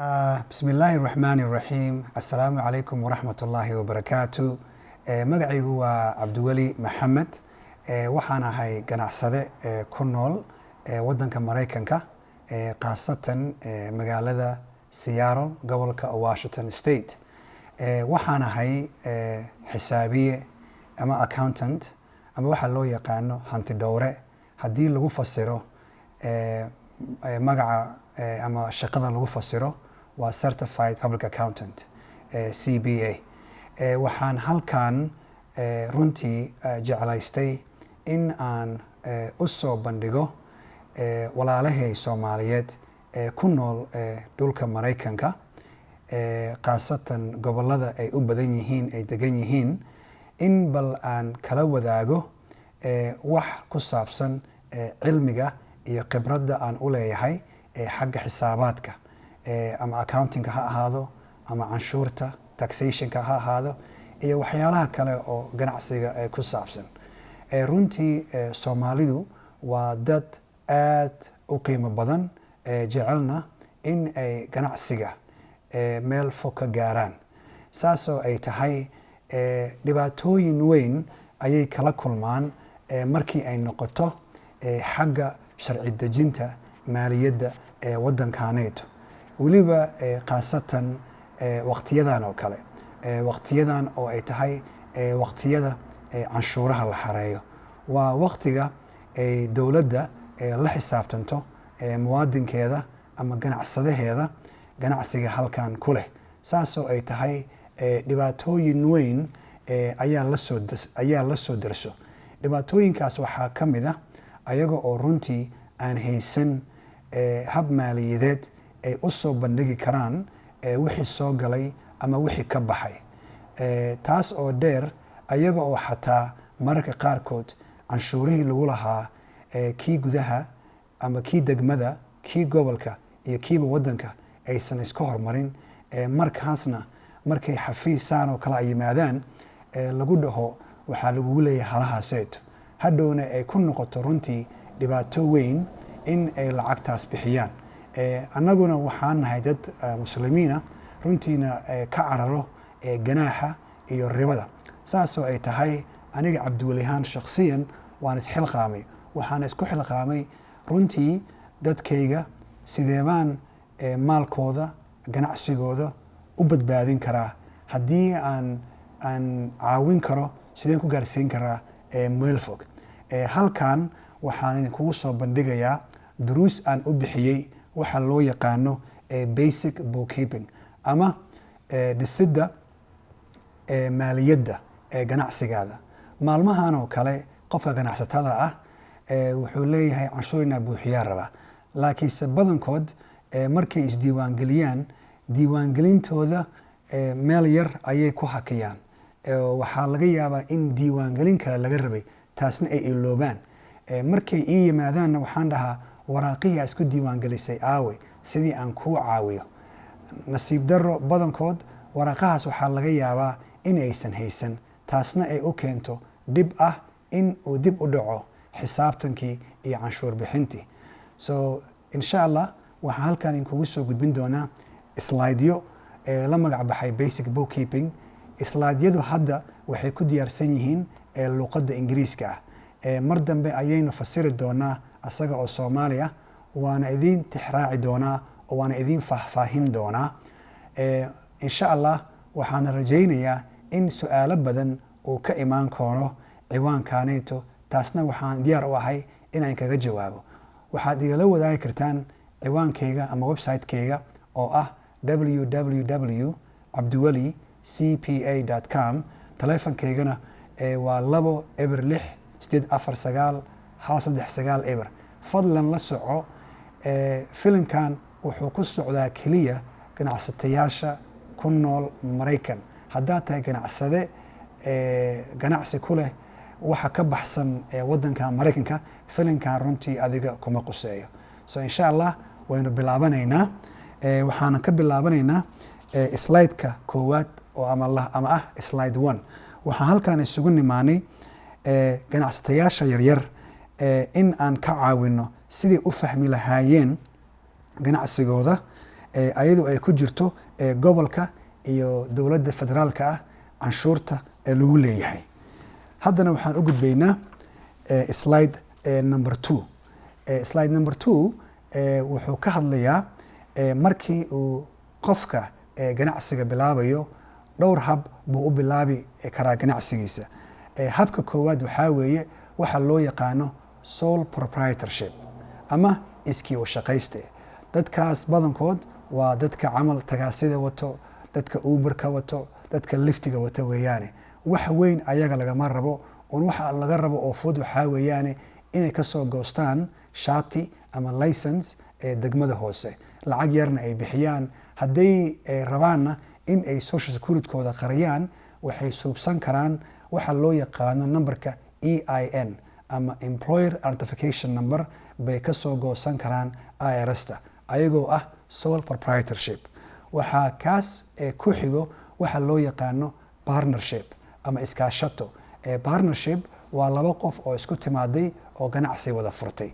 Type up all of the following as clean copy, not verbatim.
بسم الله الرحمن الرحيم السلام عليكم ورحمة الله وبركاته magacaygu waa cabdiweli maxamed waxaana ahay ganacsade ku nool wadanka Mareykanka qaasatan magaalada Seattle gobolka Washington State waxaan ahay xisaabiye ama accountant ama waxa loo yaqaano hanti dhowre hadii lagu fasiro magaca ama shaqada lagu fasiro waa certified public accountant CPA waxaan halkan runtii jeclaystay in aan u soo bandhigo walaalahay Soomaaliyeed ku nool dhulka Mareykanka qaasatan gobolada ay u badan yihiin ay degan yihiin in bal aan kala wadaago wax ku saabsan cilmiga iyo khibradda aan u leeyahay xagga xisaabaadka ama accounting ha ahaado ama canshuurta taxation-ka ha ahaado iyo waxyaalaha kale oo ganacsiga ku saabsan runtii Soomaalidu waa dad aad u qiimo badan jecelna in ay ganacsiga meel fog ka gaaraan saasoo ay tahay dhibaatooyin weyn ayay kala kulmaan markii ay noqoto xagga sharci dejinta maaliyadda waddankaaneeto weliba qaasatan waqtiyadan oo kale waqtiyadan oo ay tahay waqtiyada canshuuraha la xareeyo waa waqtiga ay dawladda la xisaabtanto muwaadinkeeda ama ganacsadaheeda ganacsiga halkan ku leh saasoo ay tahay dhibaatooyin weyn ayaa la soo darso dhibaatooyinkaas waxaa ka mid ah ayaga oo runtii aan haysan hab maaliyadeed ay u soo bandhigi karaan wixii soo galay ama wixii ka baxay taas oo dheer ayaga oo xataa mararka qaarkood canshuurihii lagu lahaa kii gudaha ama kii degmada kii gobolka iyo kiiba waddanka aysan iska hormarin markaasna markay xafiisaan oo kale ay yimaadaan lagu dhaho waxaa lagugu leeyahay halahaaseeto hadhowna ay ku noqoto runtii dhibaato weyn in ay lacagtaas bixiyaan annaguna waxaan nahay dad muslimiina runtiina ka cararo ganaaxa iyo ribada saasoo ay tahay aniga cabdiwelihaan shakhsiyan waan isxilqaamay waxaan isku xilqaamay runtii dadkayga sideebaan maalkooda ganacsigooda u badbaadin karaa haddii aan caawin karo sideen ku gaarsiin karaa meel fog halkan waxaan idinkugu soo bandhigayaa duruus aan u bixiyey waxa loo yaqaano basic bookkeeping ama dhisidda maaliyadda ganacsigaada maalmahan oo kale qofka ganacsatada ah wuxuu leeyahay canshuurina buuxiyaa raba laakiinse badankood markay isdiiwaangeliyaan diiwaangelintooda meel yar ayay ku hakiyaan waxaa laga yaabaa in diiwaangelin kale laga rabay taasna ay iloobaan markay ii yimaadaanna waxaan dhahaa waraaqihii isku diiwaangelisay aawe sidii aan kuu caawiyo nasiib darro badankood waraaqahaas waxaa laga yaabaa in aysan haysan taasna ay u keento dhib ah in uu dib u dhaco xisaabtankii iyo canshuur bixintii so insha allah waxaan halkan idinkugu soo gudbin doonaa slaidyo la magac baxay basic bookkeeping slaidyadu hadda waxay ku diyaarsan yihiin luqadda ingiriiska ah mar dambe ayaynu fasiri doonaa asaga oo Soomaali ah waana idin tixraaci doonaa oo waana idin faahfaahin doonaa insha allah waxaan rajaynayaa in su'aalo badan oo ka imaan karo ciwaankaaneeto taasna waxaan diyaar u ahay inaan kaga jawaabo waxaad igala wadaagi kartaan ciwaankayga ama website-kayga oo ah www.abdiweli.cpa.com taleefankaygana waa 206-849-139 fadlan la soco filimkan wuxuu ku socdaa keliya ganacsatayaasha ku nool Mareykan haddaad tahay ganacsade ganacsi ku leh waxa ka baxsan waddanka Mareykanka filimkan runtii adiga kuma quseeyo so insha allah waynu bilaabanaynaa waxaan ka bilaabanaynaa slide-ka koowaad oo ama ah slide 1 waxaan halkan isugu nimaanay ganacsatayaasha yaryar in aan ka caawino sidii u fahmi lahaayeen ganacsigooda ayadoo ay ku jirto gobolka iyo dowladda federaalka ah canshuurta lagu leeyahay. haddana waxaan u gudbaynaa slide number 2. slide number 2 wuxuu ka hadlayaa markii uu qofka ganacsiga bilaabayo dhowr hab buu u bilaabi karaa ganacsigiisa. habka koowaad waxaa weeye waxa loo yaqaano sole proprietorship ama iskii u shaqayste. dadkaas badankood waa dadka camal tagaasida wato, dadka uberka wato, dadka liftiga wato weeyaane. wax weyn ayaga lagama rabo, waxa laga rabo oo fudud waxaa weeyaane inay kasoo goostaan shati ama license degmada hoose, lacag yarna ay bixiyaan. hadday rabaanna in ay social security-kooda qariyaan waxay suubsan karaan waxa loo yaqaano numberka EIN ama employer identification number bay kasoo goosan karaan IRS-ta ayagoo ah sole proprietorship. waxaa kaas ku xigo waxa loo yaqaano partnership ama iskaashato. partnership waa laba qof oo isku timaaday oo ganacsi wada furtay.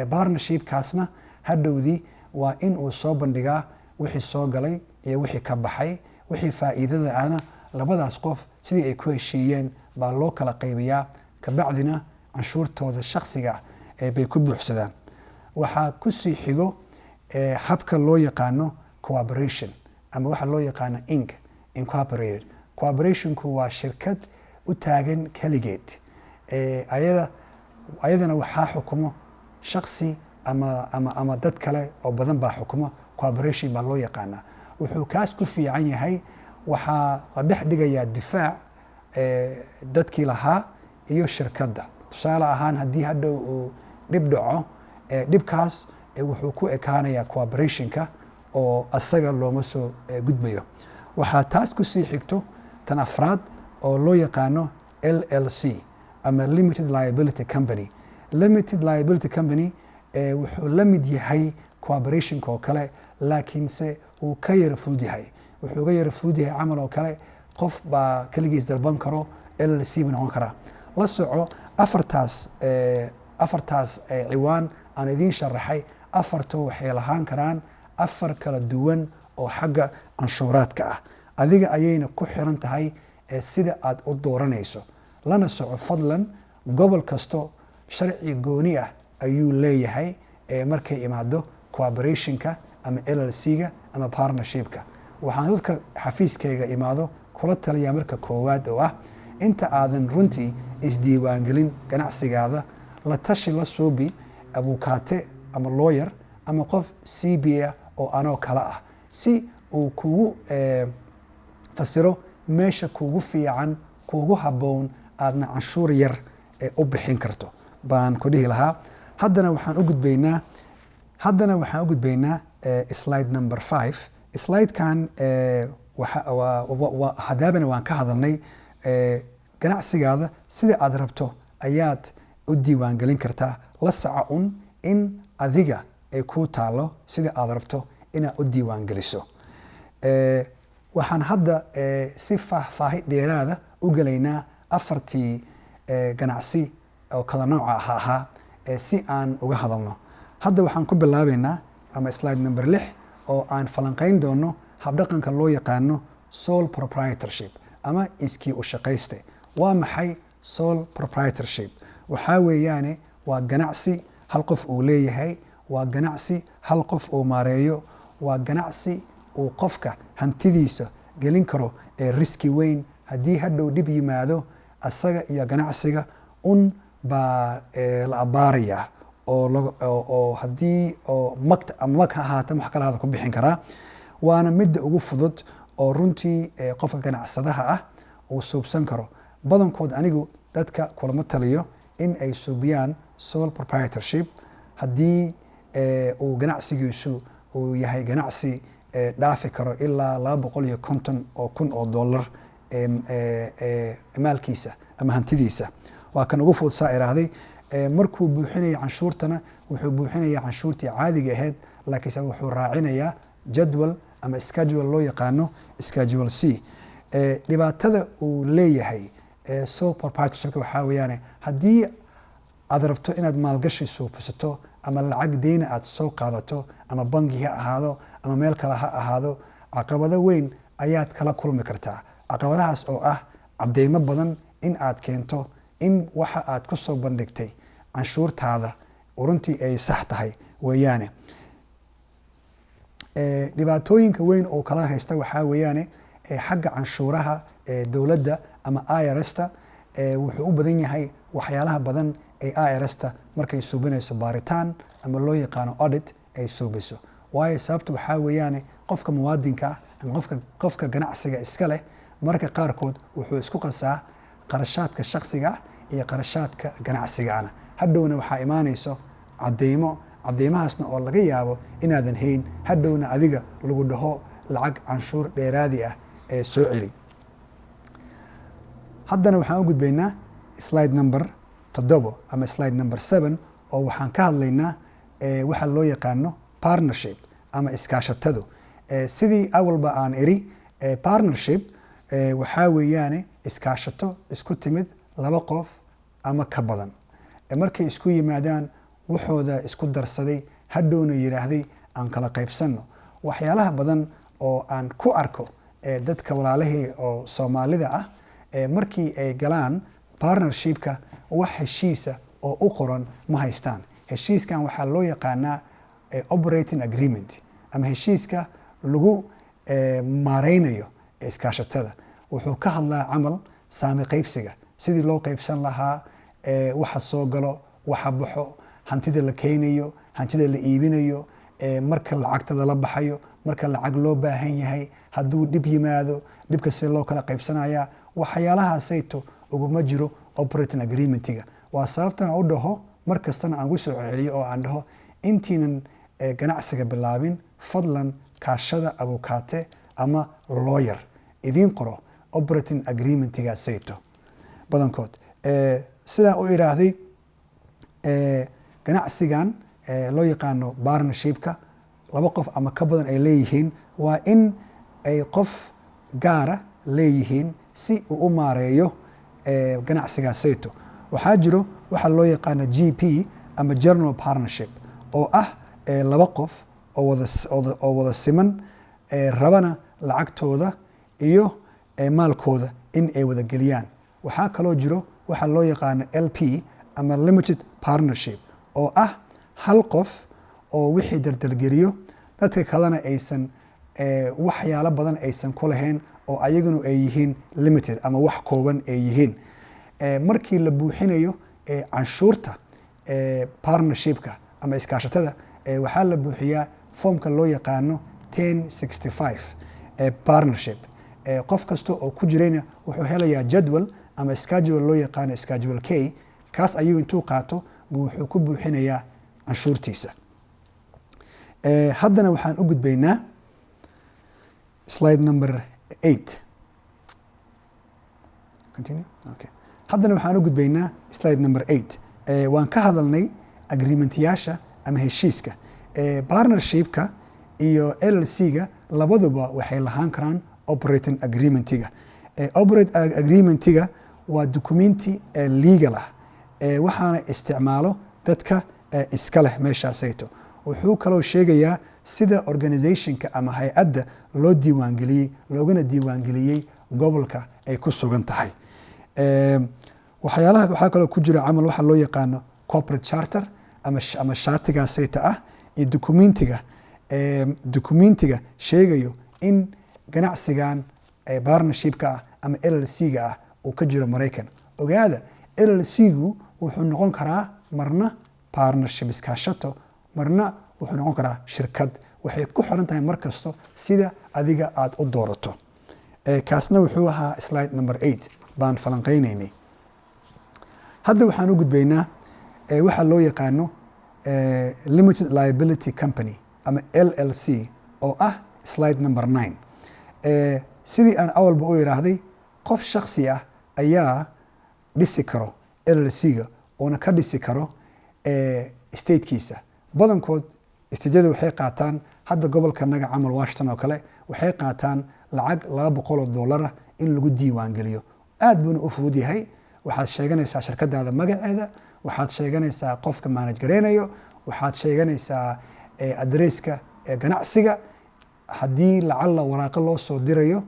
partnership-kaasna hadhowdii waa in uu soo bandhigaa wixii soo galay iyo wixii ka baxay, wixii faa'iidada ahna labadaas qof sidii ay ku heshiiyeen baa loo kala qaybiyaa, kabacdina canshuurtooda shakhsiga bay ku buuxsadaan. waxaa kusii xigo habka loo yaqaano cooperation ama waxa loo yaqaano incorporated. cooperationku waa shirkad u taagan keligeed. ayadana waxaa xukumo shakhsi ama dad kale oo badan baa xukumo. cooperation baa loo yaqaanaa. wuxuu kaas ku fiican yahay, waxaa la dhex dhigayaa difaac dadkii lahaa iyo shirkadda. tusaale ahaan haddii hadhow uu dhib dhaco, dhibkaas wuxuu ku ekaanayaa cooperationka oo asaga looma soo gudbayo. waxaa taas kusii xigto tan afraad oo loo yaqaano LLC ama limited liability company. limited liability company wuxuu la mid yahay cooperationka oo kale, laakiinse wuu ka yara fudud yahay. wuxuu ga yara fudud yahay camal oo kale, qof baa keligiis dalban karo, LLC buu noqon karaa. la soco afartaas ciwaan aan idiin sharaxay, afarto waxay lahaan karaan afar kala duwan oo xagga canshuuraadka ah. adiga ayayna ku xiran tahay sida aad u dooranayso. lana soco fadlan, gobol kasto sharci gooni ah ayuu leeyahay markay imaado cooperationka ama LLC-ga ama partnership-ka. waxaan dadka xafiiskayga imaado kula taliyaa marka koowaad oo ah inta aadan runtii isdiiwaangelin ganacsigaada, la tashi la suubi abukaate ama lawyer ama qof CPA oo anoo kala ah, si uu kugu fasiro meesha kugu fiican, kugu habboon, aadna canshuur yar u bixin karto baan ku dhihi lahaa. haddana waxaan u gudbaynaa slide number 5. slide-kan hadaabana waan ka hadalnay. ganacsigaada sida aad rabto ayaad u diiwaangelin kartaa. la saca in adiga ay kuu taalo sida aad rabto inaad u diiwaangeliso. waxaan hadda si faahfaahi dheeraada u gelaynaa afartii ganacsi oo kala nooca ahaa si aan uga hadalno. hadda waxaan ku bilaabaynaa ama slide number 6 oo aan falanqayn doono habdhaqanka loo yaqaano sole proprietorship ama iskii u shaqayste. waa maxay sole proprietorship? waxaa weeyaane waa ganacsi hal qof uu leeyahay, waa ganacsi hal qof uu maareeyo, waa ganacsi uu qofka hantidiisa gelin karo riski weyn. haddii hadhow dhib yimaado, asaga iyo ganacsiga baa la abaarayaa oo haddii mag ha ahaata wax kala hada ku bixin karaa. waana midda ugu fudud oo runtii qofka ganacsadaha ah uu suubsan karo. badankood anigu dadka kulama taliyo in ay suubiyaan sole proprietorship haddii uu ganacsigiisu uu yahay ganacsi dhaafi karo ilaa $250,000 maalkiisa ama hantidiisa. waa kan ugu fudud saa iraahday. markuu buuxinaya canshuurtana wuxuu buuxinaya canshuurtii caadiga ahayd, laakiinse wuxuu raacinayaa jadwal ama schedule loo yaqaano schedule C. dhibaatada uu leeyahay sole proprietorship waxaa weeyaane haddii aad rabto inaad maalgashi suubisato ama lacag deyna aad soo qaadato ama bangi ha ahaado ama meel kale ha ahaado, caqabado weyn ayaad kala kulmi kartaa. caqabadahaas oo ah cadeymo badan in aad keento in waxa aad ku soo bandhigtay canshuurtaada runtii ay sax tahay weeyaane. dhibaatooyinka weyn oo kala haysta waxaa weeyaane xagga canshuuraha dowladda ama IRS-ta wuxuu u badan yahay waxyaalaha badan ee IRS-ta markay suubinayso baaritaan ama loo yaqaano audit ay suubiso. waayo sababta waxaa weeyaane qofka muwaadinka ah ama qofka ganacsiga iska leh marka qaarkood wuxuu isku qasaa qarashaadka shakhsiga ah iyo qarashaadka ganacsigaana. hadhowna waxaa imaanayso cadeymahaasna oo laga yaabo inaadan hayn, hadhowna adiga lagu dhaho lacag canshuur dheeraadi ah ee soo celi. haddana waxaan u gudbaynaa slide number 7 ama slide number 7 oo waxaan ka hadlaynaa waxa loo yaqaano partnership ama iskaashatadu. sidii awalba aan iri partnership waxaa weeyaane iskaashato isku timid laba qof ama ka badan markay isku yimaadaan waxooda isku darsaday, hadhowna yidhaahday aan kala qaybsanno. waxyaalaha badan oo aan ku arko dadka walaalahii oo Soomaalida ah markii ay galaan partnershipka wax heshiisa oo u qoran ma haystaan. heshiiskan waxaa loo yaqaanaa operating agreement ama heshiiska lagu maareynayo iskaashatada. wuxuu ka hadlaa camal saami qaybsiga, sidii loo qaybsan lahaa waxa soo galo, waxa baxo, hantida la keenayo, hantida la iibinayo, marka lacagtada la baxayo, marka lacag loo baahan yahay, hadduu dhib yimaado dhibka si loo kala qaybsanaya. waxyaalahaasayto uguma jiro operating agreementiga. waa sababtan u dhaho markastana aan ku soo celiyo oo aan dhaho intiinan ganacsiga bilaabin fadlan kaashada abukaate ama lawyer idiin qoro operating agreementiga sayto badankood. sidaan u iraahday ganacsigan loo yaqaano partnershipka laba qof ama ka badan ay leeyihiin, waa in ay qof gaara leeyihiin si uu u maareeyo ganacsigaas sayto. waxaa jiro waxa loo yaqaano GP ama general partnership oo ah laba qof oo wada siman rabana lacagtooda iyo maalkooda in ay wada geliyaan. waxaa kaloo jiro waxa loo yaqaano LP ama limited partnership oo ah hal qof oo wixii dardalgeliyo dadka kalena aysan waxyaalo badan aysan ku lahayn oo ayaguna ay yihiin limited ama wax kooban ay yihiin. markii la buuxinayo canshuurta partnershipka ama iskaashatada waxaa la buuxiyaa foomka loo yaqaano 1065 partnership. qof kasta oo ku jirayna wuxuu helayaa jadwal ama schedule loo yaqaano schedule K. kaas ayuu intuu qaato wuxuu ku buuxinayaa canshuurtiisa. haddana waxaan u gudbaynaa slide number 8. Continue. Okay. haddana waxaan u gudbaynaa slide number 8. waan ka hadalnay agreementyaasha ama heshiiska. partnershipka iyo LLC-ga labaduba waxay lahaan karaan operating agreementiga. operating agreementiga waa documenti legal ah waxaana isticmaalo dadka iska leh meeshaasayto. wuxuu kaloo sheegayaa sida organizationka ama hay-adda loo diiwaangeliyey loogana diiwaangeliyey gobolka ay ku sugan tahay. waxaa kaloo ku jira camal waxa loo yaqaano corporate charter ama shaatigaasayta ah iyo documentiga sheegayo in ganacsigan partnershipka ah ama LLC-ga ah uu ka jiro Maraykan. ogaada LLC-gu wuxuu noqon karaa marna partnership iskaashato, marna wuxuu noqon karaa shirkad. waxay ku xiran tahay markasto sida adiga aad u doorato. kaasna wuxuu ahaa slide number 8 baan falanqeynaynay. hadda waxaan u gudbaynaa waxa loo yaqaano limited liability company ama LLC oo ah slide number 9. sidii aan awalba u iraahday qof shakhsi ah ayaa dhisi karo LLC-ga oona ka dhisi karo statekiisa. badankood stateyada waxay qaataan hadda gobolka naga camal Washington oo kale waxay qaataan lacag $200 in lagu diiwaan geliyo. aad buuna u fudud yahay. waxaad sheeganaysaa shirkadaada magaceeda, waxaad sheeganaysaa qofka manage gareynayo, waxaad sheeganaysaa adresska ganacsiga haddii lacala waraaqo loo soo dirayo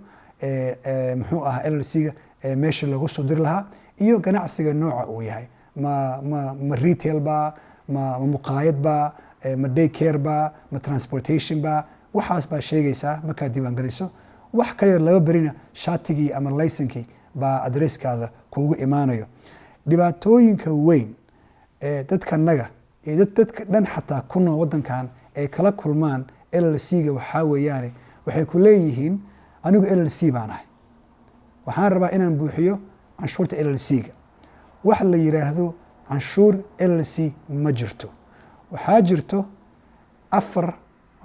muxuu ahaa LLC-ga meesha lagu soo diri lahaa iyo ganacsiga nooca uu yahay ma retail ba ma muqaayad ba ma day care ba ma transportation ba waxaas baa sheegaysaa markaad diiwaangeliso wax ka yar laba berina shaatigii ama laysankii baa adresskaada kuugu imaanayo dhibaatooyinka weyn dadkanaga iyo dadka dhan xataa ku nool waddankan ay kala kulmaan LLC-ga waxaa weeyaane waxay ku leeyihiin anigu LLC baan ahay waxaan rabaa inaan buuxiyo canshuurta LLC-ga wax la yiraahdo canshuur LLC ma jirto waxaa jirto 4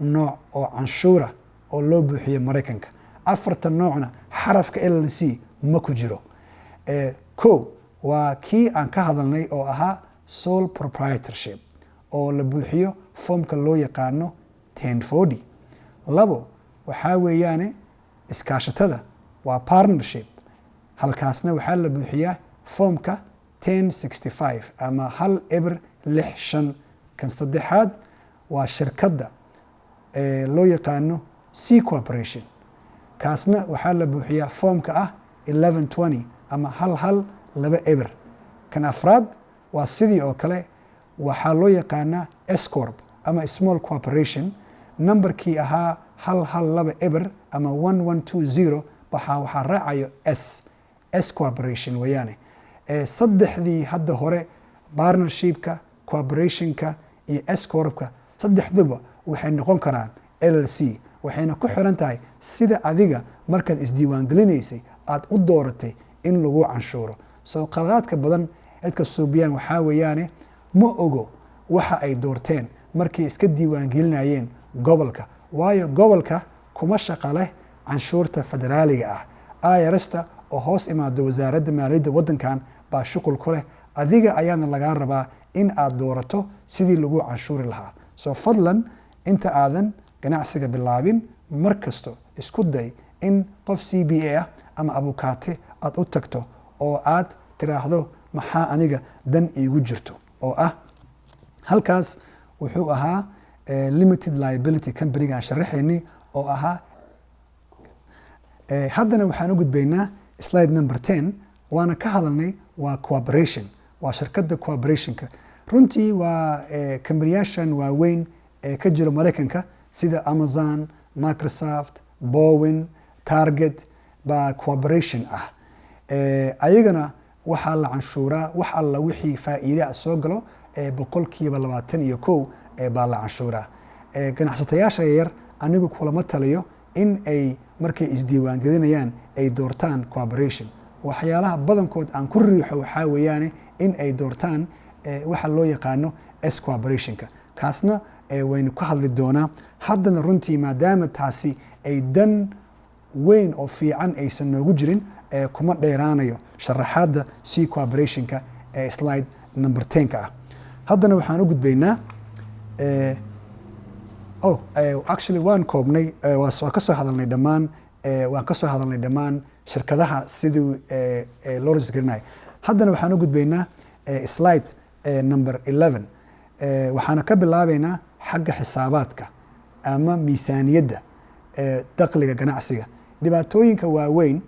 nooc oo canshuura oo loo buuxiyo Mareykanka 4ta noocna xarafka LLC ma ku jiro ko waa kii aan ka hadalnay oo ahaa sole proprietorship oo la buuxiyo foomka loo yaqaano 1040 labo waxaa weeyaane iskaashatada waa partnership halkaasna waxaa la buuxiyaa foomka 1065 ama 165 kan saddexaad waa shirkadda loo yaqaano C corporation kaasna waxaa la buuxiyaa foomka ah 1120 ama 112 kan afraad waa sidii oo kale waxaa loo yaqaanaa S corp ama small corporation numberkii ahaa 112 ama 1120 waxaa raacayo S corporation weeyaane saddexdii hadda hore partnershipka corporationka iyo S corpka saddexduba waxay noqon karaan LLC waxayna ku xiran tahay sida adiga markaad isdiiwaangelinaysay aad u dooratay in lagu canshuuro soo qaladaadka badan cidka suubiyaan waxaa weeyaane ma ogo waxa ay doorteen markay iska diiwaangelinayeen gobolka waayo gobolka kuma shaqo leh canshuurta federaaliga ah IRS-ta oo hoos imaado wasaaradda maaliyadda waddankan baa shuqul ku leh adiga ayaana lagaa rabaa in aad doorato sidii lagu canshuuri lahaa soo fadlan inta aadan ganacsiga bilaabin mar kasto isku day in qof CPA ah ama abukaate aad u tagto oo aad tiraahdo maxaa aniga dan iigu jirto oo ah halkaas wuxuu ahaa limited liability company aan sharaxaynay oo ahaa haddana waxaan u gudbaynaa slide number 10 waana ka hadalnay waa cooperation waa shirkadda cooperationka runtii waa kambaniyashan waaweyn ee ka jiro Mareykanka sida Amazon, Microsoft, Bowen, Target baa cooperation ah ayagana waxaa la canshuuraa wax alla wixii faa'iido soo galo boqolkiiba 21 baa la canshuuraa ganacsatayaasha yar anigu kulama taliyo in ay markay isdiiwaangelinayaan ay doortaan cooperation waxyaalaha badankood aan ku riixo waxaa weeyaane in ay doortaan waxa loo yaqaano S corporationka kaasna waynu ka hadli doonaa haddana runtii maadaama taasi ay dan weyn oo fiican aysan noogu jirin kuma dheeraanayo sharaxaadda C corporationka slide number 10 ka ah haddana waxaan u gudbaynaa actually waan koobnay waan ka soo hadalnay dhammaan shirkadaha sidii loo risgarinayo haddana waxaan u gudbaynaa slide number 11 waxaana ka bilaabaynaa xagga xisaabaadka ama miisaaniyadda dakhliga ganacsiga dhibaatooyinka waaweyn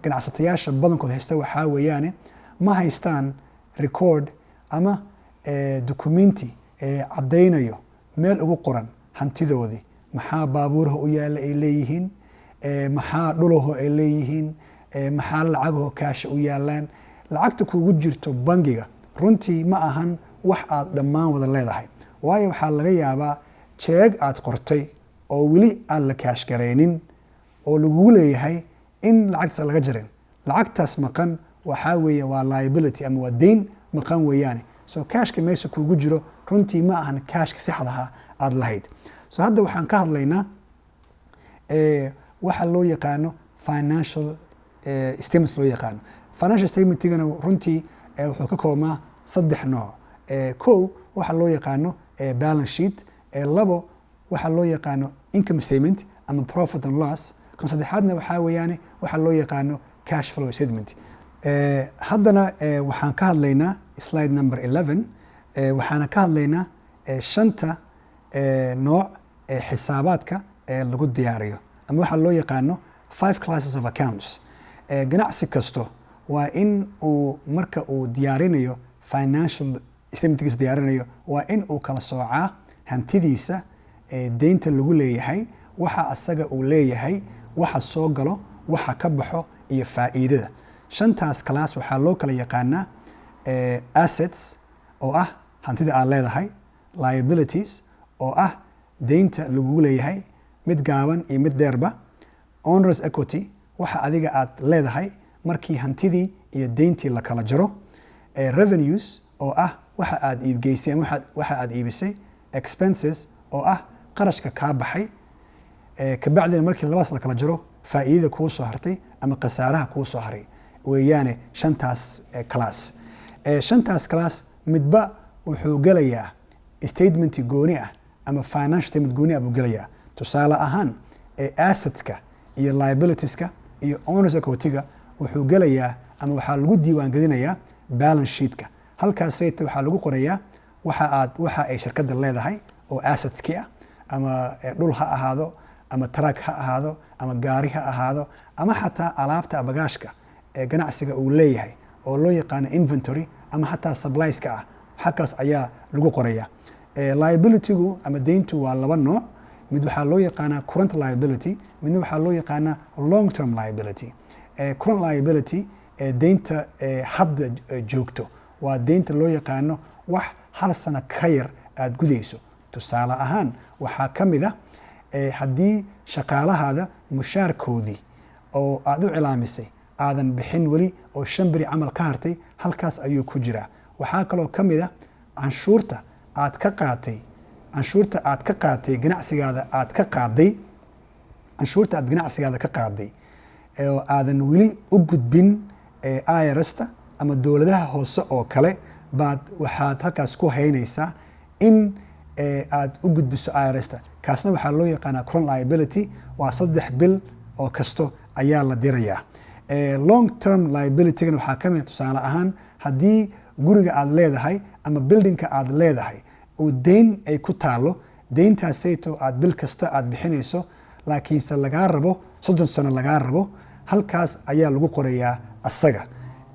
ganacsatayaasha badankood haysta waxaa weeyaane ma haystaan record ama documenti caddaynayo meel ugu qoran hantidoodii maxaa baabuuraha u yaalla ay leeyihiin maxaa dhulaho ay leeyihiin maxaa lacagaho kaasha u yaallaan lacagta kuugu jirto bangiga runtii ma ahan wax aad dhammaan wada leedahay waayo waxaa laga yaabaa jeeg aad qortay oo weli aan la kaash garaynin oo lagugu leeyahay in lacagtaas laga jarin lacagtaas maqan waxaa weeye waa liability ama waa deyn maqan weeyaane soo kaashka meesha kuugu jiro runtii ma ahan kaashka saxdaha aad lahayd soo hadda waxaan ka hadlaynaa waxa loo yaqaano financial statements loo yaqaano financial statementigana runtii wuxuu ka koobmaa 3 nooc kow waxa loo yaqaano balance sheet labo waxa loo yaqaano income statement ama profit and loss kan saddexaadna waxaa weeyaane waxa loo yaqaano cash flow statement haddana waxaan ka hadlaynaa slide number 11 waxaana ka hadlaynaa shanta nooc ee xisaabaadka ee lagu diyaariyo ama waxaa loo yaqaano 5 classes of accounts. Ganacsi kasto waa in uu marka uu diyaarinayo financial statementkiisa diyaarinayo waa in uu kala soocaa hantidiisa deynta lagu leeyahay, waxa asaga uu leeyahay, waxa soo galo, waxa ka baxo iyo faa'iidada. Shantaas class waxaa loo kala yaqaanaa assets oo ah hantida aad leedahay, liabilities oo ah deynta lagu leeyahay mid gaaban iyo mid dheerba, owners equity waxa adiga aad leedahay markii hantidii iyo deyntii la kala jaro, revenues oo ah waxa aad iibgeysay ama waxa aad iibisay, expenses oo ah qarashka kaa baxay, kabacdina markii labadaas la kala jaro faa'iidada kuu soo hartay ama khasaaraha kuu soo haray weeyaane shantaas class. Shantaas class midba wuxuu gelayaa statement gooni ah ama financial statement gooni ah buu gelayaa. Tusaale ahaan assetska iyo liabilitieska iyo owners equity-ga wuxuu gelayaa ama waxaa lagu diiwaan gelinayaa balance sheet-ka. Halkaas waxaa lagu qorayaa waxa ay shirkadda leedahay oo assetski ah, ama dhul ha ahaado, ama truck ha ahaado, ama gaari ha ahaado, ama xataa alaabta bagaashka ee ganacsiga uu leeyahay oo loo yaqaano inventory, ama xataa supplieska ah. Halkaas ayaa lagu qorayaa. Liability-gu ama deyntu waa laba nooc. Mid waxaa loo yaqaanaa current liability, midna waxaa loo yaqaanaa long term liability. Current liability deynta hadda joogto waa deynta loo yaqaano wax hal sano ka yar aad gudayso. Tusaale ahaan waxaa ka mid ah haddii shaqaalahaada mushaarkoodii oo aad u cilaamisay aadan bixin weli oo 5 beri camal ka hartay, halkaas ayuu ku jiraa. Waxaa kaloo ka mid ah canshuurta aad ka qaatay ganacsigaada aad ka qaaday oo aadan weli u gudbin IRS-ta ama dowladaha hoose oo kale baad waxaad halkaas ku haynaysaa in aad u gudbiso IRS-ta. kaasna waxaa loo yaqaanaa current liability. Waa 3 bil oo kasto ayaa la dirayaa. Long term liability-gana waxaa ka mid tusaale ahaan haddii guriga aad leedahay ama buildingka aad leedahay oo deyn ay ku taalo, deyntaasayto aad bil kasta aad bixinayso laakiinse lagaa rabo 30 sano lagaa rabo, halkaas ayaa lagu qorayaa asaga.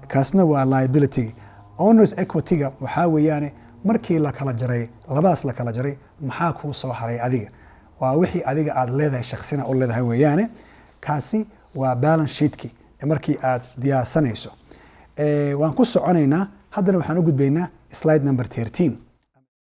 kaasna waa liability. Owners equity-ga waxaa weeyaane markii la kala jaray, labadaas la kala jaray, maxaa kuu soo haray adiga? Waa wixii adiga aad leedahay shakhsina u leedahay weeyaane. Kaasi waa balance sheet-ki markii aad diyaarsanayso. Waan ku soconaynaa. Haddana waxaan u gudbaynaa slide number 13.